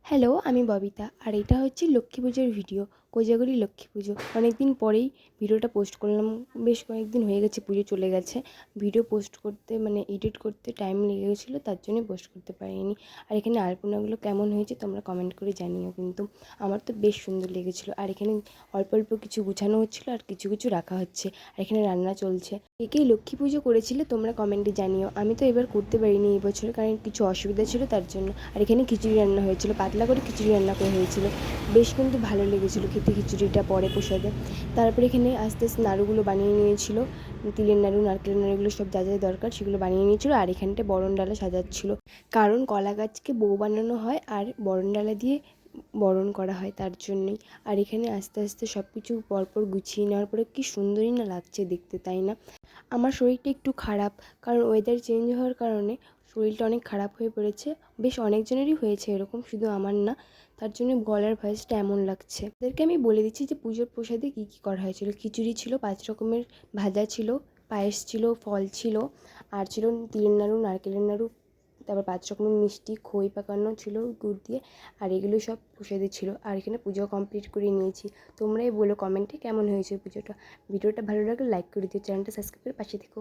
Hello, আমি ববিতা আর এটা হচ্ছে লক্ষ্মী পুজোর ভিডিও। কোজাগরী লক্ষ্মী পুজো। অনেকদিন পরেই ভিডিওটা পোস্ট করলাম। বেশ কয়েকদিন হয়ে গেছে, পুজো চলে গেছে। ভিডিও পোস্ট করতে এডিট করতে টাইম লেগে গেছিলো, তার জন্যই পোস্ট করতে পারিনি। আর এখানে আলপনাগুলো কেমন হয়েছে তোমরা কমেন্ট করে জানিও। কিন্তু আমার তো বেশ সুন্দর লেগেছিলো। আর এখানে অল্প অল্প কিছু গুছানো হচ্ছিলো আর কিছু কিছু রাখা হচ্ছে। আর এখানে রান্না চলছে। কে লক্ষ্মী পুজো করেছিলে তোমরা কমেন্টে জানিও। আমি তো এবার করতে পারিনি এই বছর, কারণ কিছু অসুবিধা ছিল তার জন্য। আর এখানে খিচুড়ি রান্না হয়েছিল, পাতলা করে খিচুড়ি রান্না করে হয়েছিল। বেশ কিন্তু ভালো লেগেছিলো খেতে খিচুড়িটা পরে প্রসাদে। তারপরে এখানে আস্তে আস্তে নাড়ুগুলো বানিয়ে নিয়েছিল। তিলের নাড়ু, নারকেলের নাড়ুগুলো সব যা যা দরকার সেগুলো বানিয়ে নিয়েছিল। আর এখানটা বরণ ডালা সাজাচ্ছিল, কারণ কলা গাছকে বউ বানানো হয় আর বরণ ডালা দিয়ে বরণ করা হয়, তার জন্যই। আর এখানে আস্তে আস্তে সব কিছু পরপর গুছিয়ে নেওয়ার পরে কি সুন্দরই না লাগছে দেখতে, তাই না? আমার শরীরটা একটু খারাপ, কারণ ওয়েদার চেঞ্জ হওয়ার কারণে শরীরটা অনেক খারাপ হয়ে পড়েছে। বেশ অনেকজনেরই হয়েছে এরকম, শুধু আমার না। তার জন্য গলার ভয়েসটা এমন লাগছে। তাদেরকে আমি বলে দিচ্ছি যে পুজোর প্রসাদে কী কী করা হয়েছিল। খিচুড়ি ছিল, 5 রকমের ভাজা ছিল, পায়েস ছিল, ফল ছিল, আর ছিল তিলের নাড়ু, নারকেলের নাড়ু, তারপর 5 রকমের মিষ্টি, খই পাকানো ছিল গুড় দিয়ে। আর এগুলো সব প্রসাদে ছিল। আর এখানে পুজো কমপ্লিট করে নিয়েছি। তোমরাই বলো কমেন্টে কেমন হয়েছে পুজোটা। ভিডিওটা ভালো লাগলে লাইক করে দিও, চ্যানেলটা সাবস্ক্রাইব করে পাশে থেকো।